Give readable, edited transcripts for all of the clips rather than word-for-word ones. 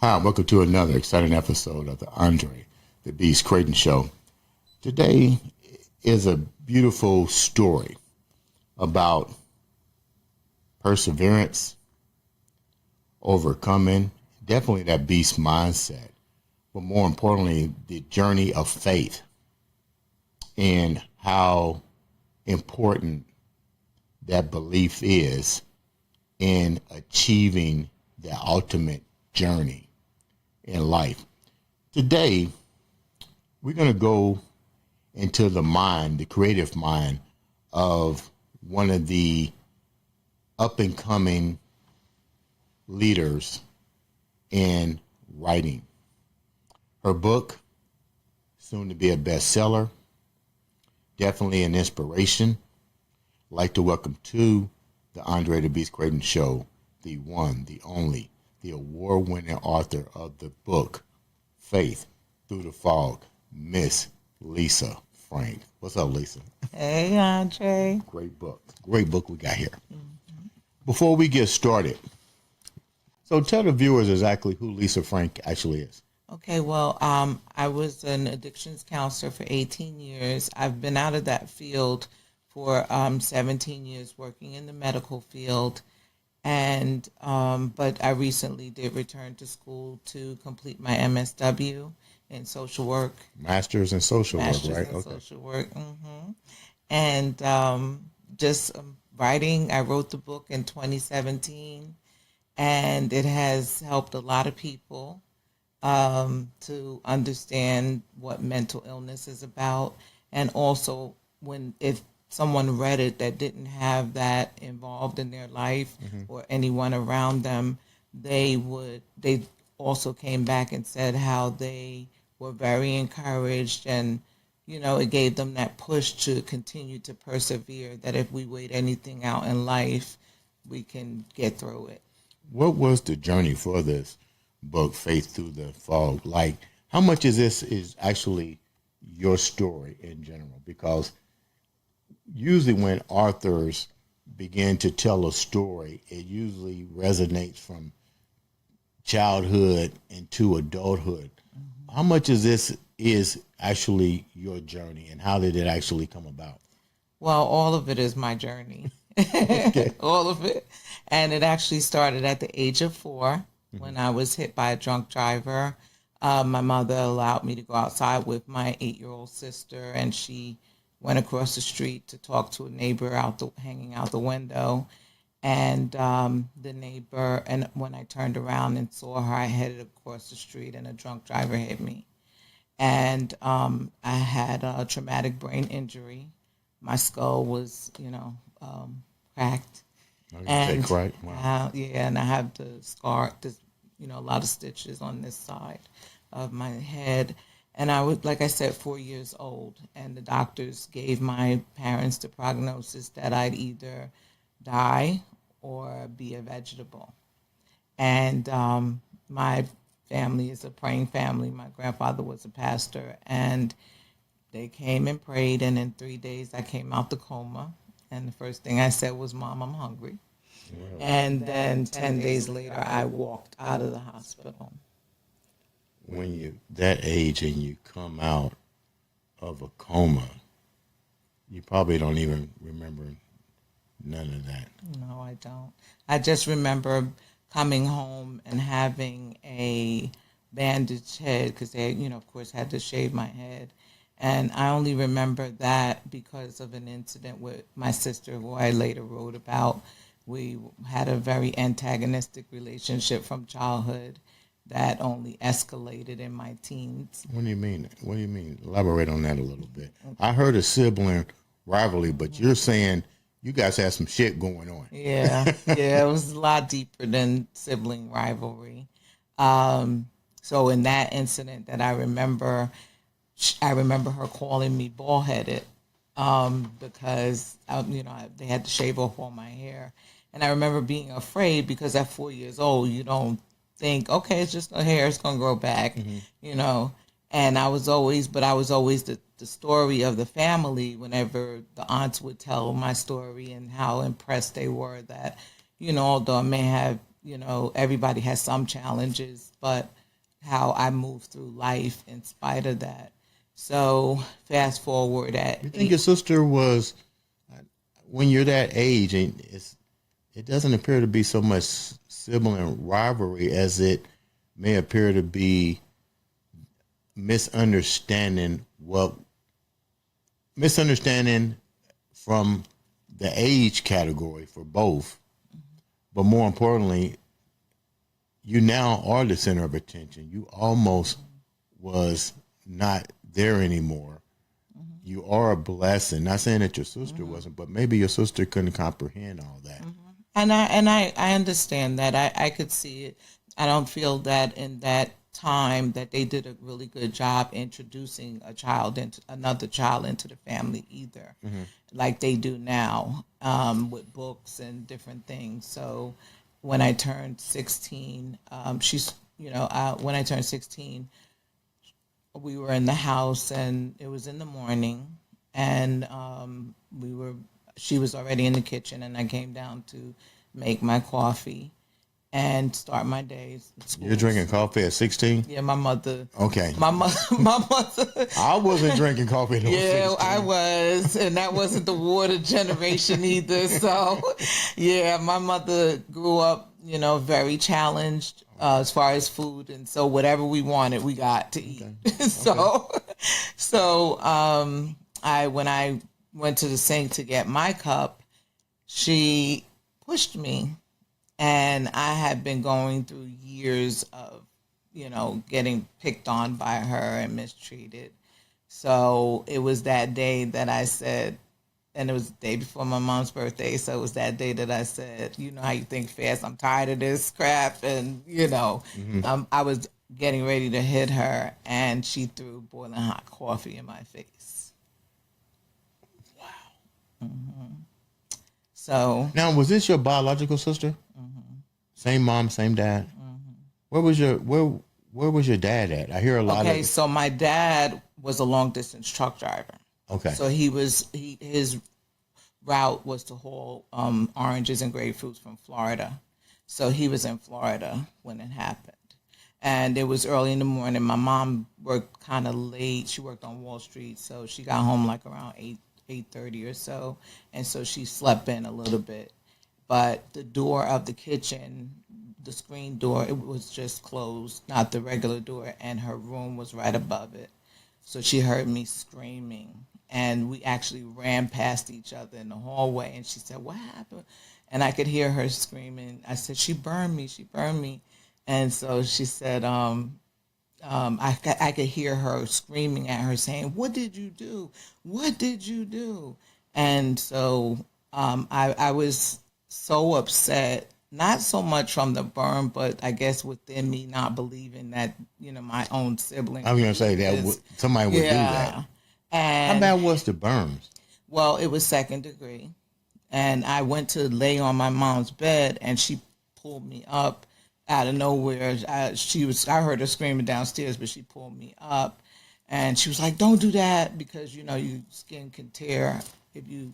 Hi, welcome to another exciting episode of the Andre The Beast Crayton Show. Today is a beautiful story about perseverance, overcoming, definitely that beast mindset, but more importantly, the journey of faith and how important that belief is in achieving the ultimate journey in life. Today, we're going to go into the mind, the creative mind of one of the up and coming leaders in writing. Her book, soon to be a bestseller, definitely an inspiration. I'd like to welcome to the Andre The Beast Crayton Show, the one, the only, the award-winning author of the book, Faith Through the Fog, Miss Lisa Frank. What's up, Lisa? Hey, Andre. Great book. Great book we got here. Mm-hmm. Before we get started, so tell the viewers exactly who Lisa Frank actually is. Okay, well, I was an addictions counselor for 18 years. I've been out of that field for 17 years working in the medical field. And but I recently did return to school to complete my MSW in social work. Masters in social Masters work, right? in social work. Mm-hmm. And just writing. I wrote the book in 2017, and it has helped a lot of people to understand what mental illness is about, and also if someone read it that didn't have that involved in their life or anyone around them, they also came back and said how they were very encouraged, and it gave them that push to continue to persevere, that if we wait anything out in life, we can get through it. What was the journey for this book, Faith Through the Fog? Like, how much of this is actually your story in general? Because usually when authors begin to tell a story, it usually resonates from childhood into adulthood. Mm-hmm. How much of this is actually your journey, and how did it actually come about? Well, all of it is my journey. Okay. All of it. And it actually started at the age of 4 when I was hit by a drunk driver. My mother allowed me to go outside with my 8-year-old sister, and she went across the street to talk to a neighbor hanging out the window. And the neighbor, and when I turned around and saw her, I headed across the street and a drunk driver hit me. And I had a traumatic brain injury. My skull was, cracked. And right. Wow. And I have the scar, a lot of stitches on this side of my head. And I was, like I said, 4 years old, and the doctors gave my parents the prognosis that I'd either die or be a vegetable. And my family is a praying family. My grandfather was a pastor, and they came and prayed, and in 3 days I came out the coma. And the first thing I said was, "Mom, I'm hungry." Wow. And then 10 days later, I walked out of the hospital. When you're that age and you come out of a coma, you probably don't even remember none of that. No, I don't. I just remember coming home and having a bandaged head because they, of course, had to shave my head. And I only remember that because of an incident with my sister, who I later wrote about. We had a very antagonistic relationship from childhood that only escalated in my teens. What do you mean? What do you mean? Elaborate on that a little bit. Okay. I heard a sibling rivalry, but you're saying you guys had some shit going on. Yeah, it was a lot deeper than sibling rivalry. So in that incident that I remember her calling me bald-headed because, they had to shave off all my hair. And I remember being afraid because at 4 years old, you don't think, okay, it's just a hair, it's going to grow back, And I was always the story of the family whenever the aunts would tell my story and how impressed they were that, although I may have everybody has some challenges, but how I move through life in spite of that. So fast forward at You think your sister was, when you're that age, and it doesn't appear to be so much sibling rivalry as it may appear to be misunderstanding from the age category for both, but more importantly, you now are the center of attention. You almost was not there anymore. You are a blessing. Not saying that your sister wasn't, but maybe your sister couldn't comprehend all that. And I understand that. I could see it. I don't feel that in that time that they did a really good job introducing another child into the family either, like they do now, with books and different things. So when I turned 16, when I turned 16, we were in the house and it was in the morning, and she was already in the kitchen, and I came down to make my coffee and start my days at school. You're drinking coffee at 16? Yeah, my mother. Okay. My mother. I wasn't drinking coffee at 16. Yeah, I was, and that wasn't the water generation either. So, yeah, my mother grew up, very challenged as far as food, and so whatever we wanted, we got to eat. Okay. When I went to the sink to get my cup, she pushed me. And I had been going through years of, getting picked on by her and mistreated. So it was that day that I said, and it was the day before my mom's birthday. So it was that day that I said, you know how you think fast, I'm tired of this crap. And, I was getting ready to hit her, and she threw boiling hot coffee in my face. Wow. Mm-hmm. So now, was this your biological sister? Same mom, same dad. Where was your dad at? I hear a lot of. Okay, so my dad was a long distance truck driver. Okay. So his route was to haul oranges and grapefruits from Florida. So he was in Florida when it happened. And it was early in the morning. My mom worked kind of late. She worked on Wall Street, so she got home like around 8:30 or so. And so she slept in a little bit. But the door of the kitchen, the screen door, it was just closed, not the regular door, and her room was right above it. So she heard me screaming, and we actually ran past each other in the hallway, and she said, "What happened?" And I could hear her screaming. I said, "She burned me, she burned me." And so she said, I could hear her screaming at her saying, "What did you do? What did you do?" And so I was so upset, not so much from the burn, but I guess within me not believing that, my own sibling. I was going to say that somebody would do that. And how bad was the burns? Well, it was 2nd degree. And I went to lay on my mom's bed, and she pulled me up out of nowhere. I heard her screaming downstairs, but she pulled me up, and she was like, "Don't do that, because, your skin can tear if you.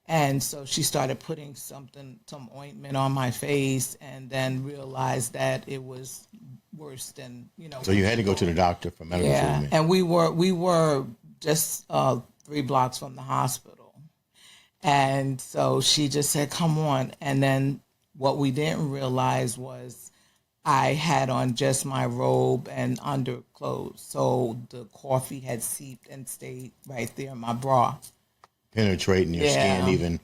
And so she started putting some ointment on my face, and then realized that it was worse than, So you had to go to the doctor for medical treatment. And we were just 3 blocks from the hospital. And so she just said, "Come on." And then what we didn't realize was I had on just my robe and underclothes. So the coffee had seeped and stayed right there in my bra, penetrating your skin even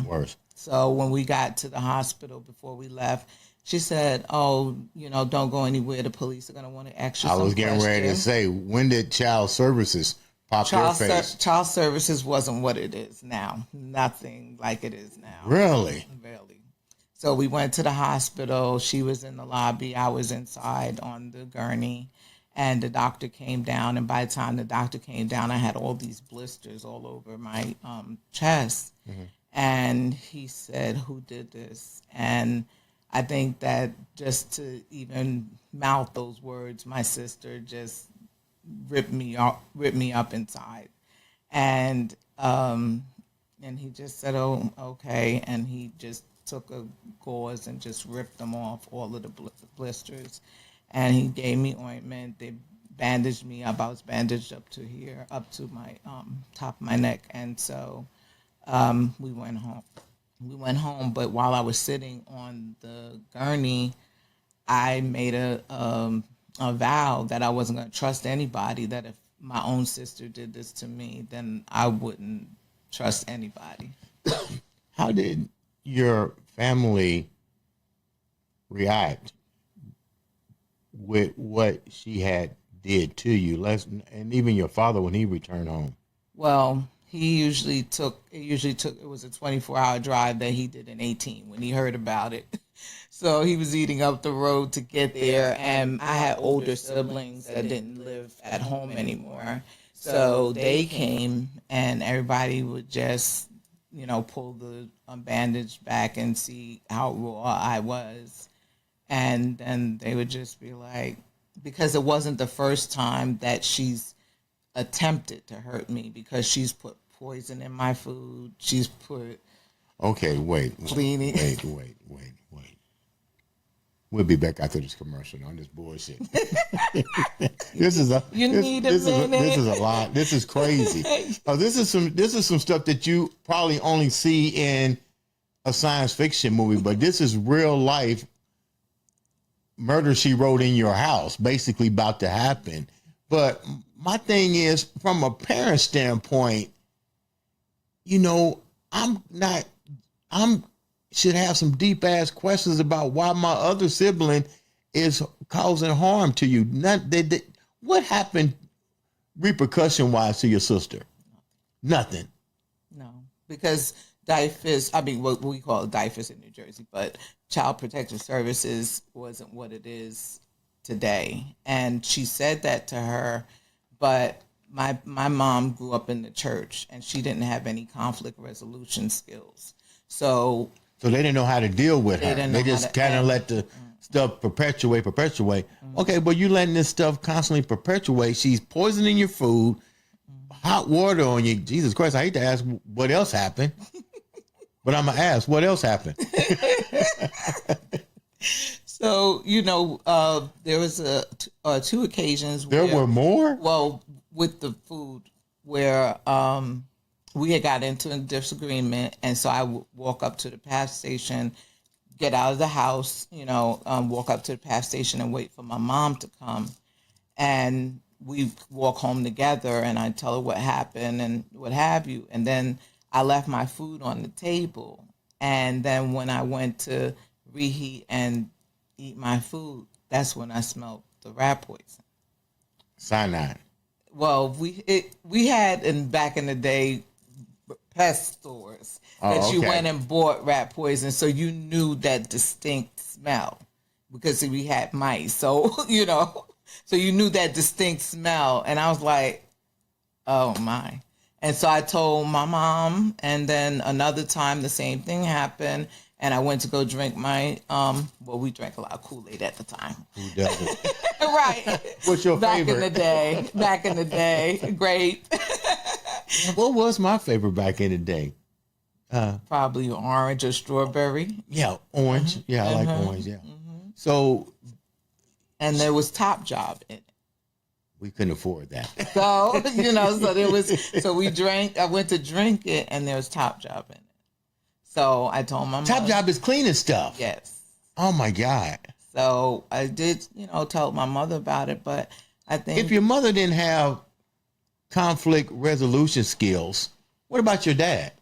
worse. So when we got to the hospital before we left, she said, "Oh, don't go anywhere. The police are going to want to ask you some questions." I was getting ready to say, when did child services pop your face? Child services wasn't what it is now. Nothing like it is now. Really? Really. So we went to the hospital. She was in the lobby. I was inside on the gurney. And the doctor came down, and by the time the doctor came down, I had all these blisters all over my chest. Mm-hmm. And he said, "Who did this?" And I think that just to even mouth those words, my sister just ripped me up inside. And he just said, "Oh, okay." And he just took a gauze and just ripped them off, all of the blisters. And he gave me ointment. They bandaged me up. I was bandaged up to here, up to my top of my neck. And so we went home. But while I was sitting on the gurney, I made a vow that I wasn't going to trust anybody, that if my own sister did this to me, then I wouldn't trust anybody. How did your family react with what she had did to you? And even your father when he returned home. Well, it usually took, it was a 24-hour drive that he did in 18 when he heard about it. So he was eating up the road to get there, and I had older siblings that didn't live at home anymore. So they came, and everybody would just, pull the bandage back and see how raw I was. And then they would just be like, because it wasn't the first time that she's attempted to hurt me, because she's put poison in my food. She's put... Okay, wait. We'll be back after this commercial on this bullshit. This is a lot. This is crazy. This is some stuff that you probably only see in a science fiction movie, but this is real life murder she wrote in your house, basically about to happen. But my thing is, from a parent standpoint, I'm should have some deep ass questions about why my other sibling is causing harm to you. What happened repercussion wise to your sister? Nothing. No, because DIFUS, what we call it DIFUS in New Jersey, but Child Protective Services wasn't what it is today. And she said that to her, but my mom grew up in the church, and she didn't have any conflict resolution skills. So they didn't know how to deal with her. They just kind of let the stuff perpetuate. Mm-hmm. Okay, but you letting this stuff constantly perpetuate. She's poisoning your food, hot water on you. Jesus Christ, I hate to ask what else happened. But I'm going to ask, what else happened? So, there was two occasions there were more? Well, with the food where we had got into a disagreement, and so I would walk up to the pass station, get out of the house, walk up to the pass station and wait for my mom to come. And we walk home together, and I tell her what happened and what have you. And then I left my food on the table. And then when I went to reheat and eat my food, that's when I smelled the rat poison. Cyanide. Well, we had back in the day pest stores that you went and bought rat poison, so you knew that distinct smell because we had mice. So so you knew that distinct smell, and I was like, oh my. And so I told my mom, and then another time the same thing happened, and I went to go drink my we drank a lot of Kool-Aid at the time. Who doesn't? Right. What's your favorite? Back in the day, great. What was my favorite back in the day? Probably orange or strawberry. Yeah, orange. Mm-hmm. Yeah, I like orange. Yeah. Mm-hmm. So, and there was Top Job in it. We couldn't afford that. So so there was. So we drank. I went to drink it, and there was Top Job in it. So I told my mom. Top Job is cleaning stuff. Yes. Oh my God. So I did, tell my mother about it, but I think if your mother didn't have conflict resolution skills, what about your dad?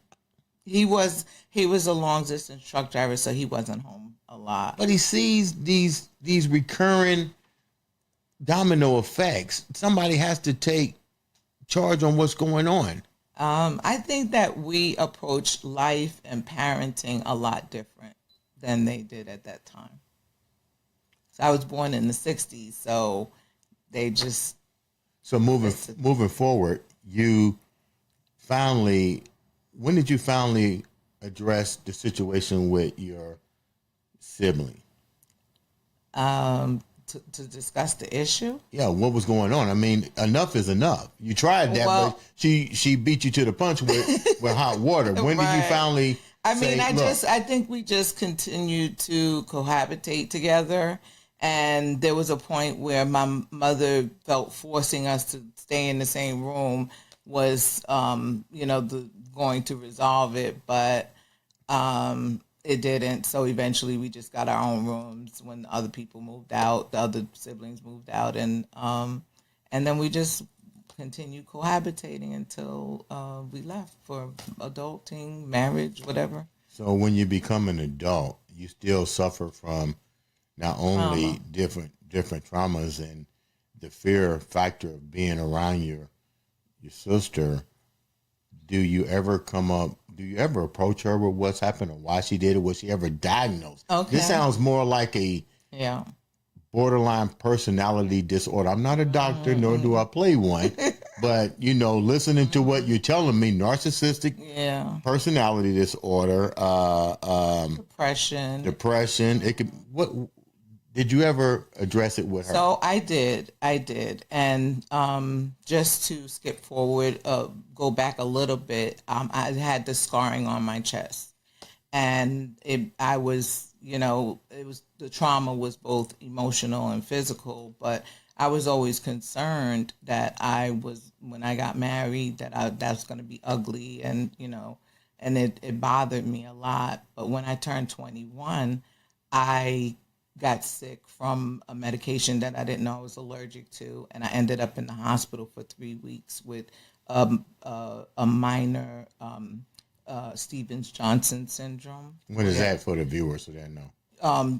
He was a long distance truck driver, so he wasn't home a lot. But he sees these recurring domino effects. Somebody has to take charge on what's going on. I think that we approach life and parenting a lot different than they did at that time. So I was born in the 60s, so they just... So moving forward, when did you finally address the situation with your sibling? To discuss the issue? Yeah, what was going on? I mean, enough is enough. You tried that, but she beat you to the punch with hot water. When did you finally I mean, say, look, I think we just continued to cohabitate together. And there was a point where my mother felt forcing us to stay in the same room was, going to resolve it, but it didn't. So eventually, we just got our own rooms when the other people moved out, the other siblings moved out, and then we just continued cohabitating until we left for adulting, marriage, whatever. so when you become an adult, you still suffer from not only Trauma. different traumas and the fear factor of being around your sister. Do you ever approach her with what's happened or why she did it? Was she ever diagnosed? Okay. This sounds more like a Yeah. borderline personality disorder. I'm not a doctor, nor do I play one, but listening to what you're telling me, narcissistic Yeah. personality disorder, Depression. depression. It could. What did you ever address it with her? So I did, and just to skip forward, go back a little bit. I had the scarring on my chest, and I was, it was the trauma was both emotional and physical, but I was always concerned that when I got married that's going to be ugly, and it bothered me a lot. But when I turned 21, I got sick from a medication that I didn't know I was allergic to, and I ended up in the hospital for 3 weeks with a minor Stevens Johnson syndrome. What is that for the viewers so they know?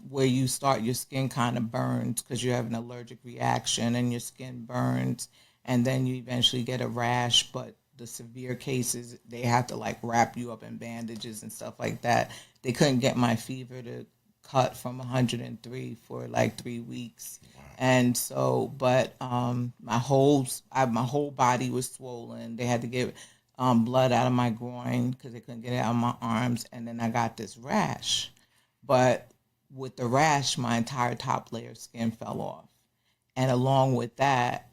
Where your skin kind of burns because you have an allergic reaction and your skin burns, and then you eventually get a rash. But the severe cases, they have to like wrap you up in bandages and stuff like that. They couldn't get my fever to cut from 103 for like 3 weeks. Wow. And so, but my whole body was swollen. They had to get blood out of my groin because they couldn't get it out of my arms. And then I got this rash. But with the rash, my entire top layer of skin fell off. And along with that,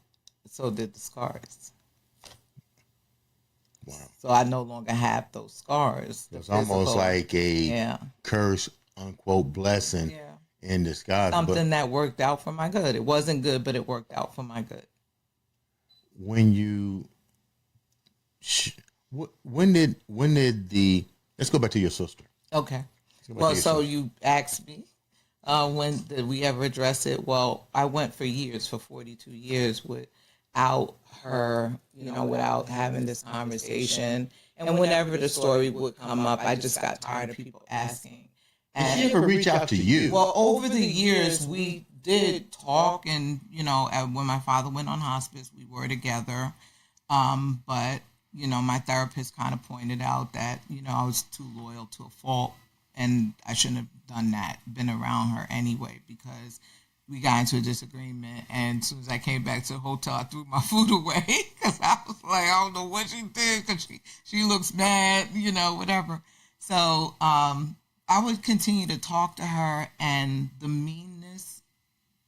so did the scars. Wow. So I no longer have those scars. It's almost like a curse, unquote, blessing in disguise. Something that worked out for my good. It wasn't good, but it worked out for my good. When you, when did let's go back to your sister. Okay. Well, so you asked me, when did we ever address it? Well, I went for 42 years without her, without having this conversation. And whenever the story would come up, I just got tired of people asking. And did she ever reach out to you? Well, over the years, we did talk, and when my father went on hospice, we were together. But my therapist kind of pointed out that I was too loyal to a fault, and I shouldn't have done that, been around her anyway, because we got into a disagreement, and as soon as I came back to the hotel, I threw my food away because I was like, I don't know what she did because she looks mad, whatever. So I would continue to talk to her, and the meanness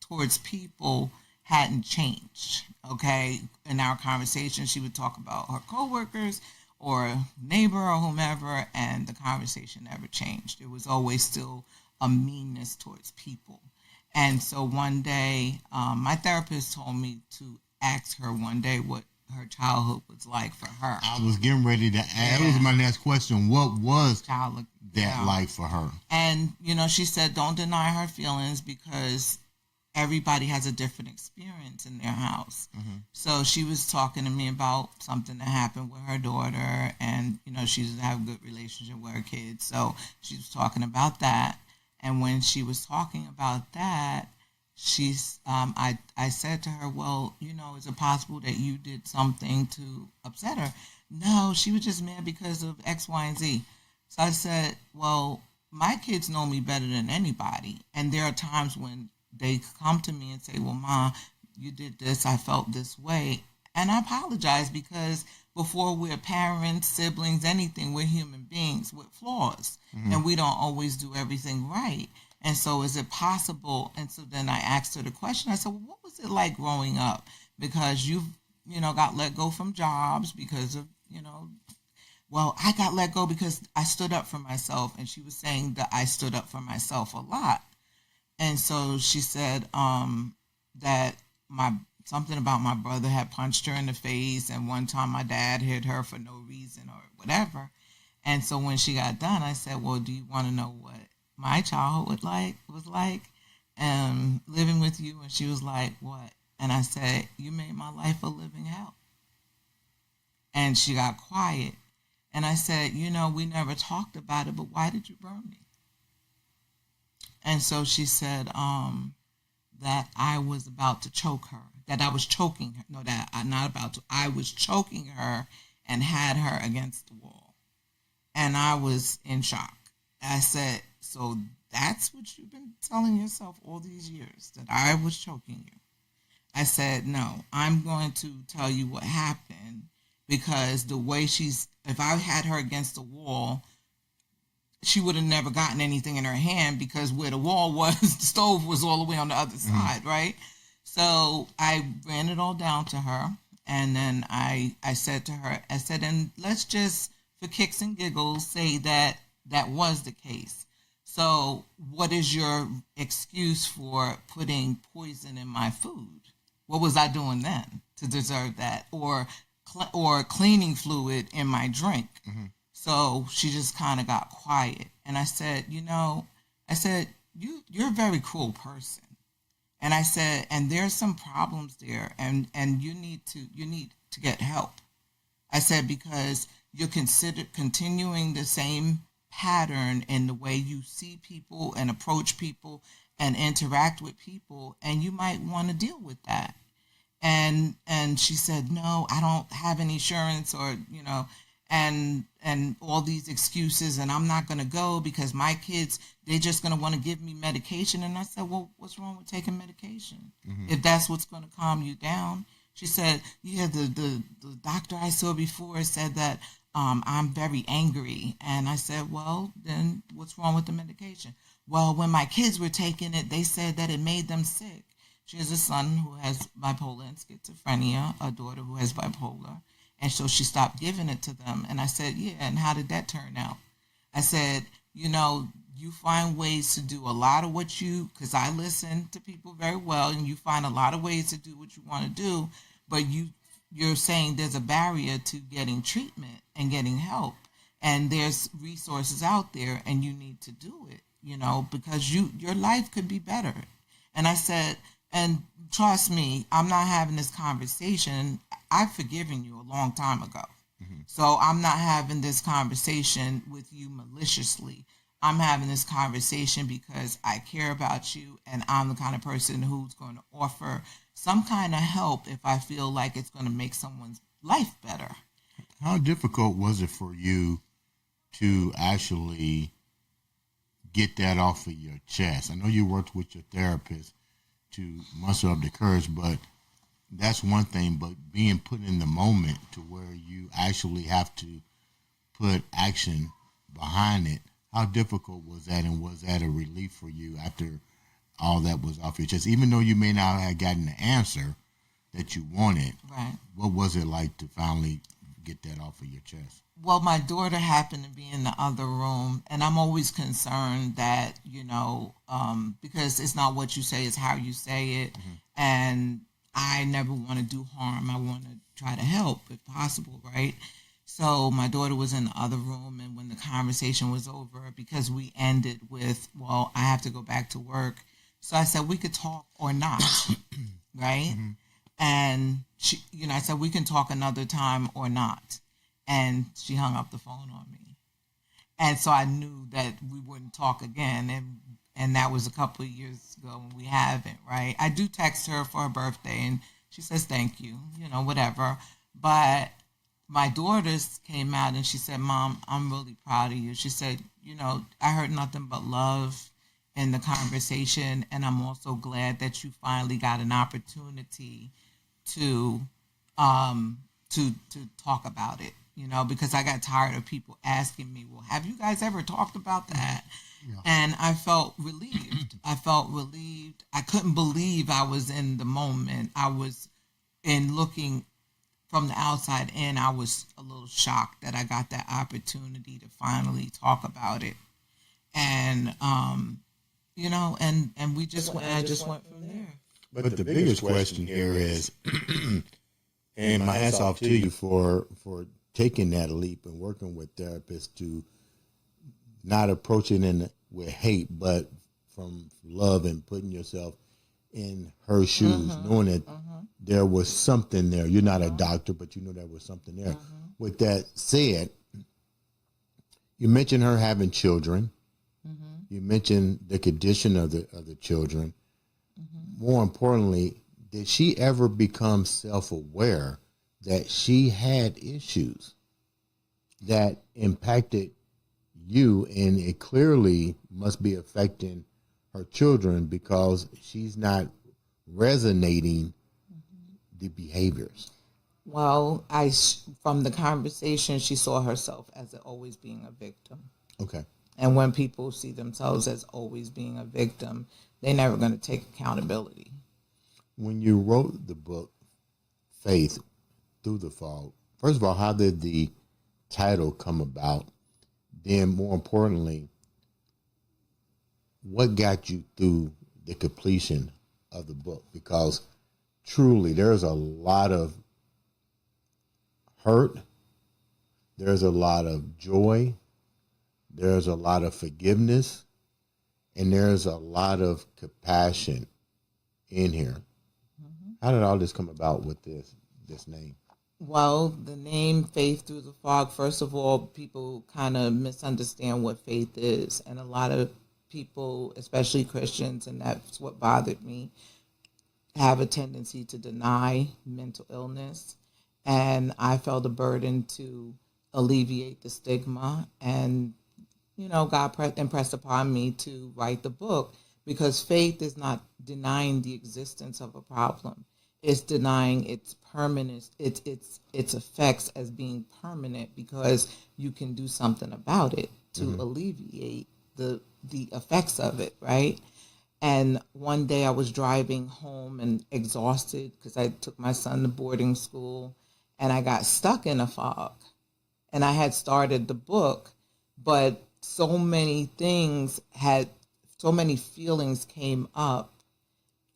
towards people hadn't changed. Okay, in our conversation, she would talk about her coworkers or a neighbor or whomever, and the conversation never changed. It was always still a meanness towards people. And so one day, my therapist told me to ask her one day what her childhood was like for her. I was getting ready to ask. That was my next question. What was childhood that like for her? And, she said, don't deny her feelings because everybody has a different experience in their house. Mm-hmm. So she was talking to me about something that happened with her daughter, and, she doesn't have a good relationship with her kids. So she was talking about that. And when she was talking about that, I said to her, well, is it possible that you did something to upset her? No, she was just mad because of X, Y, and Z. So I said, well, my kids know me better than anybody. And there are times when they come to me and say, well, Ma, you did this, I felt this way. And I apologize because before we're parents, siblings, anything, we're human beings with flaws. Mm-hmm. And we don't always do everything right. And so is it possible? And so then I asked her the question. I said, well, what was it like growing up? Because you've, got let go from jobs because of, well, I got let go because I stood up for myself. And she was saying that I stood up for myself a lot. And so she said that my something about my brother had punched her in the face, and one time my dad hit her for no reason or whatever. And so when she got done, I said, "Well, do you want to know what my childhood was like, living with you?" And she was like, "What?" And I said, "You made my life a living hell." And she got quiet. And I said, we never talked about it, but why did you burn me? And so she said that I was about to choke her, that I was choking her. No, that I'm not about to. I was choking her and had her against the wall. And I was in shock. I said, so that's what you've been telling yourself all these years, that I was choking you? I said, no, I'm going to tell you what happened, because the way if I had her against the wall, she would have never gotten anything in her hand, because where the wall was, the stove was all the way on the other side, right? So I ran it all down to her. And then I said to her, and let's just, for kicks and giggles, say that that was the case. So what is your excuse for putting poison in my food? What was I doing then to deserve that? Or cleaning fluid in my drink? Mm-hmm. So she just kind of got quiet. And I said, you're a very cruel person. And I said, and there's some problems there, and you need to get help. I said, because you're continuing the same pattern in the way you see people and approach people and interact with people, and you might want to deal with that. And she said, no, I don't have any insurance, or and all these excuses, and I'm not going to go because my kids, they're just going to want to give me medication. And I said, well, what's wrong with taking medication? Mm-hmm. If that's what's going to calm you down? She said, yeah, the doctor I saw before said that I'm very angry. And I said, well, then what's wrong with the medication? Well, when my kids were taking it, they said that it made them sick. She has a son who has bipolar and schizophrenia, a daughter who has bipolar. And so she stopped giving it to them. And I said, yeah, and how did that turn out? I said, you find ways to do a lot of what because I listen to people very well, and you find a lot of ways to do what you want to do, but you're saying there's a barrier to getting treatment and getting help. And there's resources out there, and you need to do it, because your life could be better. And I said, and trust me, I'm not having this conversation. I've forgiven you a long time ago. Mm-hmm. So I'm not having this conversation with you maliciously. I'm having this conversation because I care about you, and I'm the kind of person who's going to offer some kind of help if I feel like it's going to make someone's life better. How difficult was it for you to actually get that off of your chest? I know you worked with your therapist to muster up the courage, but that's one thing. But being put in the moment to where you actually have to put action behind it, how difficult was that, and was that a relief for you after all that was off your chest? Even though you may not have gotten the answer that you wanted, right? What was it like to finally get that off of your chest? Well, my daughter happened to be in the other room, and I'm always concerned that, because it's not what you say, it's how you say it. Mm-hmm. And I never want to do harm. I want to try to help if possible, right? So my daughter was in the other room, and when the conversation was over, because we ended with, well, I have to go back to work. So I said, we could talk or not, right? Mm-hmm. And she, I said, we can talk another time or not. And she hung up the phone on me. And so I knew that we wouldn't talk again. And that was a couple of years ago, and we haven't, right? I do text her for her birthday, and she says, thank you, whatever. But my daughters came out, and she said, Mom, I'm really proud of you. She said, I heard nothing but love in the conversation, and I'm also glad that you finally got an opportunity to talk about it, because I got tired of people asking me, well, have you guys ever talked about that? Yeah. And I felt relieved. I couldn't believe I was in the moment. I was in looking from the outside in, I was a little shocked that I got that opportunity to finally talk about it. And, and we just went, I just went from there. But the biggest question here is, and my hats off to you for taking that leap and working with therapists to not approach it with hate, but from love and putting yourself in her shoes, knowing that there was something there. You're not a doctor, but you know there was something there. With that said, you mentioned her having children. You mentioned the condition of the children. More importantly, did she ever become self-aware that she had issues that impacted you, and it clearly must be affecting her children because she's not resonating the behaviors? Well, from the conversation, she saw herself as always being a victim. Okay. And when people see themselves as always being a victim, they're never going to take accountability. When you wrote the book, Faith Through the Fog, first of all, how did the title come about? Then, more importantly, what got you through the completion of the book? Because truly, there's a lot of hurt, there's a lot of joy, there's a lot of forgiveness, and there's a lot of compassion in here. How did all this come about with this name? Well, the name Faith Through the Fog, first of all, people kind of misunderstand what faith is. And a lot of people, especially Christians, and that's what bothered me, have a tendency to deny mental illness. And I felt a burden to alleviate the stigma. And, God impressed upon me to write the book, because faith is not denying the existence of a problem. It's denying its permanence, its effects as being permanent, because you can do something about it to alleviate the effects of it, right? And one day I was driving home and exhausted because I took my son to boarding school, and I got stuck in a fog. And I had started the book, but so many feelings came up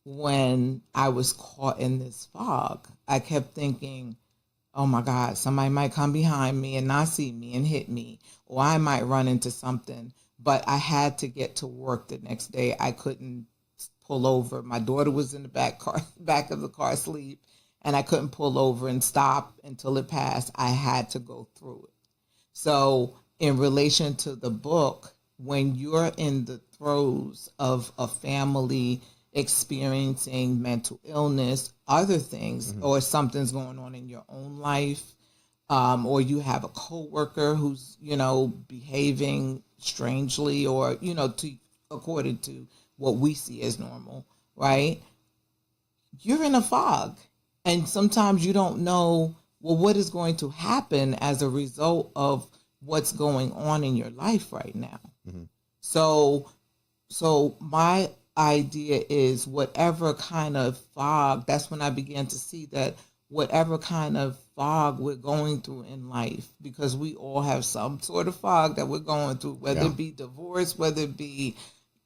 when I was caught in this fog. I kept thinking, oh my God, somebody might come behind me and not see me and hit me, or I might run into something. But I had to get to work the next day. I couldn't pull over. My daughter was in the back of the car asleep, and I couldn't pull over and stop until it passed. I had to go through it. So in relation to the book, when you're in the throes of a family experiencing mental illness, other things, or something's going on in your own life, or you have a coworker who's, behaving strangely, or, according to what we see as normal, right? You're in a fog. And sometimes you don't know, well, what is going to happen as a result of what's going on in your life right now. So my idea is, whatever kind of fog, that's when I began to see that whatever kind of fog we're going through in life, because we all have some sort of fog that we're going through, whether it be divorce, whether it be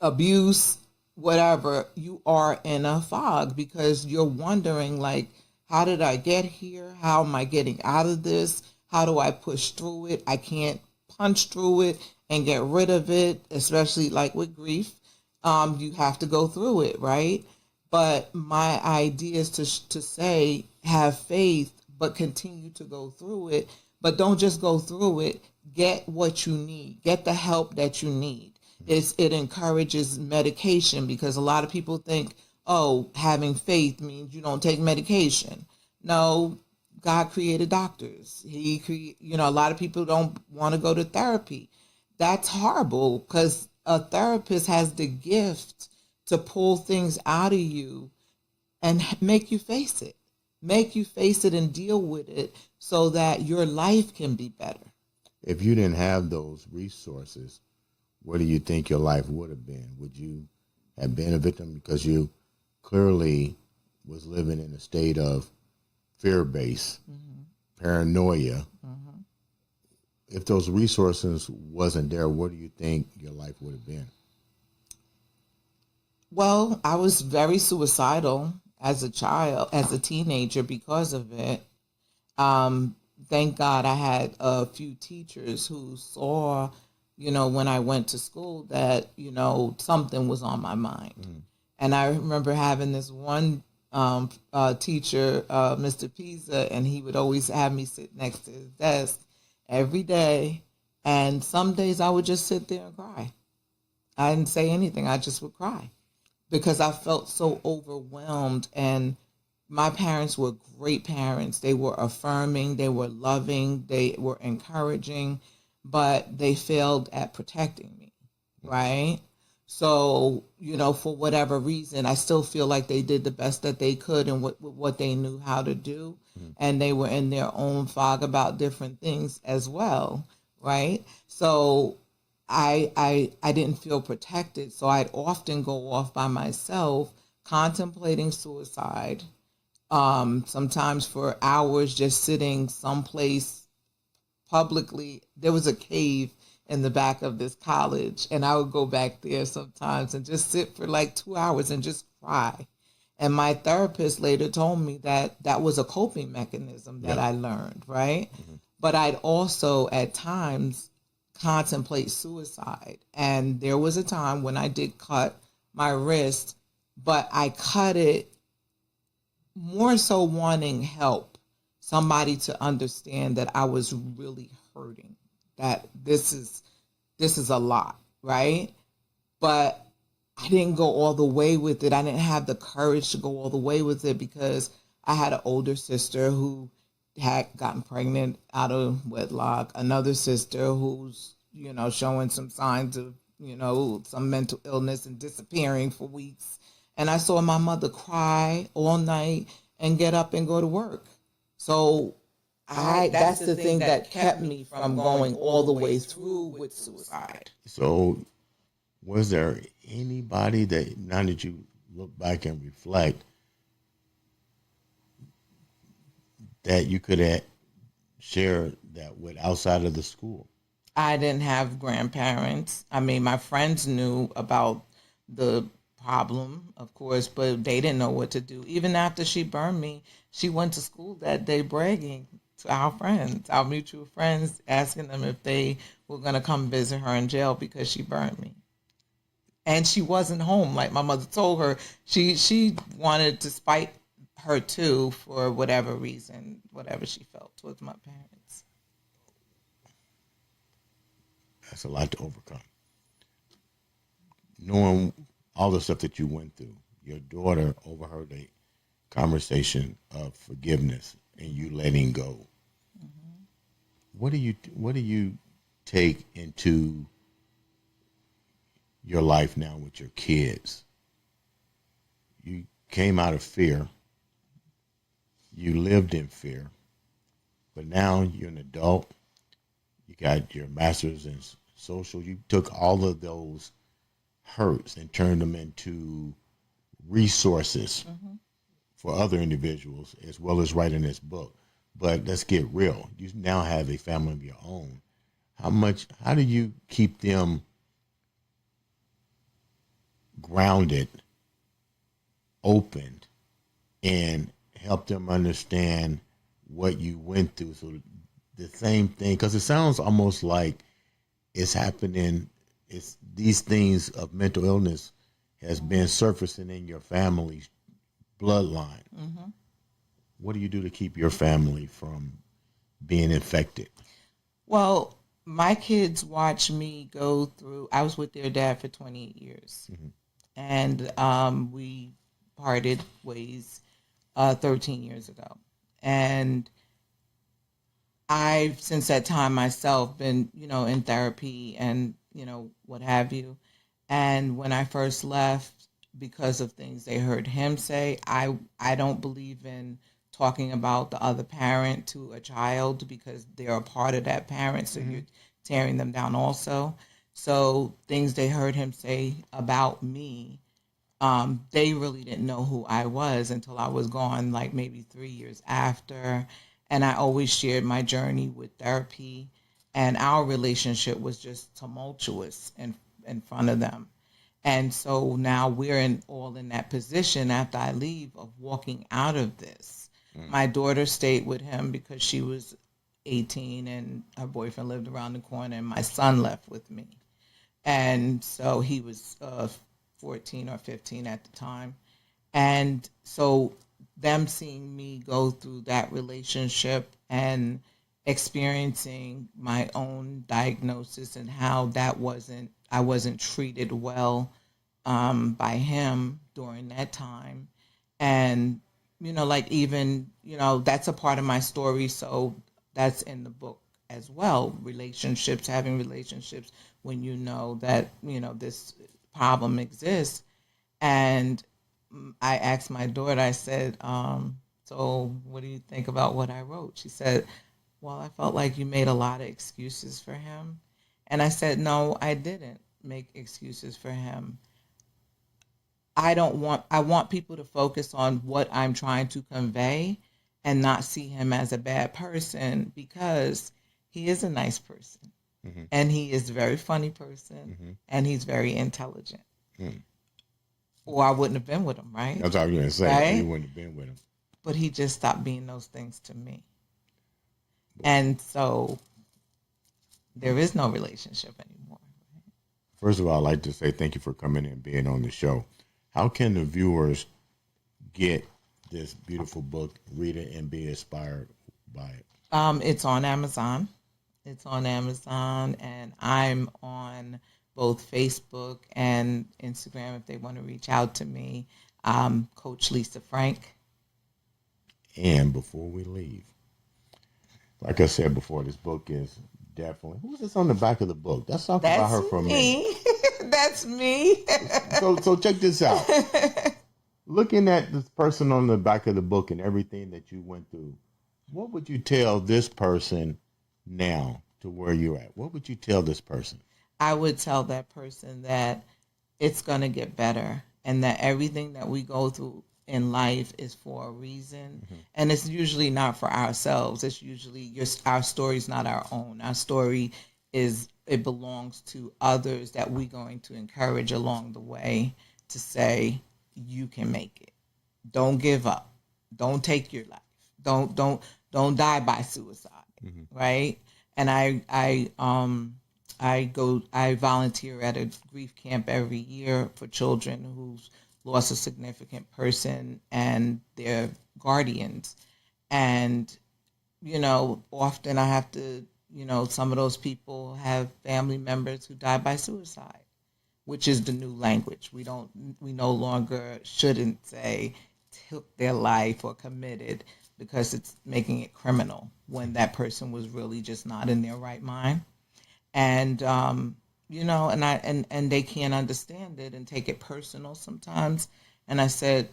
abuse, whatever, you are in a fog because you're wondering, like, how did I get here? How am I getting out of this? How do I push through it? I can't punch through it and get rid of it, especially like with grief. You have to go through it, right? But my idea is to say, have faith, but continue to go through it. But don't just go through it. Get what you need. Get the help that you need. It encourages medication, because a lot of people think, oh, having faith means you don't take medication. No, God created doctors. A lot of people don't want to go to therapy. That's horrible, because a therapist has the gift to pull things out of you and make you face it. Make you face it and deal with it so that your life can be better. If you didn't have those resources, what do you think your life would have been? Would you have been a victim? Because you clearly was living in a state of fear-based, paranoia. If those resources wasn't there, what do you think your life would have been? Well, I was very suicidal as a child, as a teenager because of it. Um, Thank God I had a few teachers who saw, when I went to school that, something was on my mind. And I remember having this one teacher, Mr. Pisa, and he would always have me sit next to his desk every day. And some days I would just sit there and cry. I didn't say anything. I just would cry because I felt so overwhelmed. And my parents were great parents. They were affirming, they were loving, they were encouraging, but they failed at protecting me, right? So, for whatever reason, I still feel like they did the best that they could and what they knew how to do. And they were in their own fog about different things as well, right? So I didn't feel protected. So I'd often go off by myself contemplating suicide, sometimes for hours just sitting someplace publicly. There was a cave in the back of this college, and I would go back there sometimes and just sit for like 2 hours and just cry. And my therapist later told me that that was a coping mechanism that I learned, right? But I'd also at times contemplate suicide. And there was a time when I did cut my wrist, but I cut it more so wanting help, somebody to understand that I was really hurting, that this is a lot, right? But I didn't go all the way with it. I didn't have the courage to go all the way with it because I had an older sister who had gotten pregnant out of wedlock, another sister who's, showing some signs of, some mental illness and disappearing for weeks. And I saw my mother cry all night and get up and go to work. So that's the thing that kept me from going all the way through with suicide. So was there anybody that, now that you look back and reflect, that you could have shared that with outside of the school? I didn't have grandparents. I mean, my friends knew about the problem, of course, but they didn't know what to do. Even after she burned me, she went to school that day bragging to our friends, our mutual friends, asking them if they were going to come visit her in jail because she burned me. And she wasn't home. Like my mother told her, she wanted to spite her too for whatever reason, whatever she felt towards my parents. That's a lot to overcome. Knowing all the stuff that you went through, your daughter overheard a conversation of forgiveness and you letting go. What do you take into your life now with your kids? You came out of fear. You lived in fear, but now you're an adult. You got your master's in social. You took all of those hurts and turned them into resources for other individuals, as well as writing this book. But let's get real. You now have a family of your own. How do you keep them grounded, open, and help them understand what you went through? So the same thing, because it sounds almost like it's happening, it's these things of mental illness has been surfacing in your family's bloodline. What do you do to keep your family from being infected? Well, my kids watch me go through, I was with their dad for 28 years. And we parted ways 13 years ago. And I've, since that time myself, been, in therapy and, what have you. And when I first left, because of things they heard him say, I don't believe in talking about the other parent to a child because they're a part of that parent. So you're tearing them down also. So things they heard him say about me, they really didn't know who I was until I was gone, like maybe 3 years after. And I always shared my journey with therapy, and our relationship was just tumultuous in front of them. And so now we're all in that position after I leave of walking out of this. My daughter stayed with him because she was 18 and her boyfriend lived around the corner, and my son left with me. And so he was 14 or 15 at the time. And so them seeing me go through that relationship and experiencing my own diagnosis and how I wasn't treated well by him during that time. And, like even, that's a part of my story. So that's in the book as well. Relationships, having relationships when you know that, this problem exists. And I asked my daughter, I said, so what do you think about what I wrote? She said, well, I felt like you made a lot of excuses for him. And I said, no, I didn't make excuses for him. I want people to focus on what I'm trying to convey and not see him as a bad person, because he is a nice person, and he is a very funny person, and he's very intelligent. Or I wouldn't have been with him, right? That's what I was going to say. Right? You wouldn't have been with him. But he just stopped being those things to me. And so there is no relationship anymore. First of all, I'd like to say thank you for coming and being on the show. How can the viewers get this beautiful book, read it, and be inspired by it? It's on Amazon. It's on Amazon, and I'm on both Facebook and Instagram if they want to reach out to me. Coach Lisa Frank. And before we leave, like I said before, this book is definitely... Who's this on the back of the book? Let's talk about her for a minute. That's me. So check this out. Looking at this person on the back of the book and everything that you went through, what would you tell this person now to where you're at? What would you tell this person? I would tell that person that it's going to get better, and that everything that we go through in life is for a reason. And it's usually not for ourselves. It's usually our story's not our own. Our story it belongs to others that we're going to encourage along the way to say, you can make it. Don't give up. Don't take your life. Don't die by suicide. Right? And I volunteer at a grief camp every year for children who've lost a significant person and their guardians. And, often I have to, some of those people have family members who die by suicide, which is the new language. We no longer shouldn't say took their life or committed, because it's making it criminal when that person was really just not in their right mind. And, and they can't understand it and take it personal sometimes. And I said,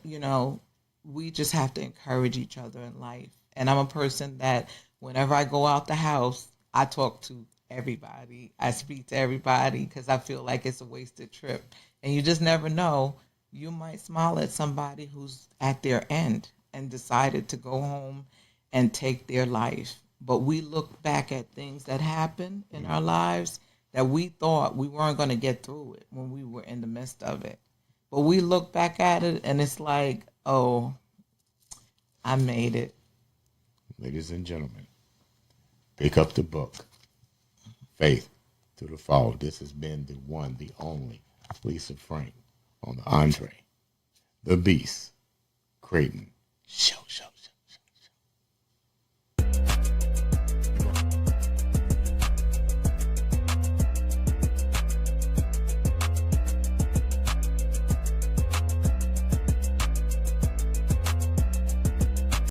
we just have to encourage each other in life. And I'm a person that whenever I go out the house, I talk to everybody. I speak to everybody because I feel like it's a wasted trip. And you just never know. You might smile at somebody who's at their end and decided to go home and take their life. But we look back at things that happened in our lives that we thought we weren't going to get through it when we were in the midst of it. But we look back at it and it's like, oh, I made it. Ladies and gentlemen, pick up the book, Faith to the Fall. This has been the one, the only Lisa Frank on the Andre The Beast Crayton Show.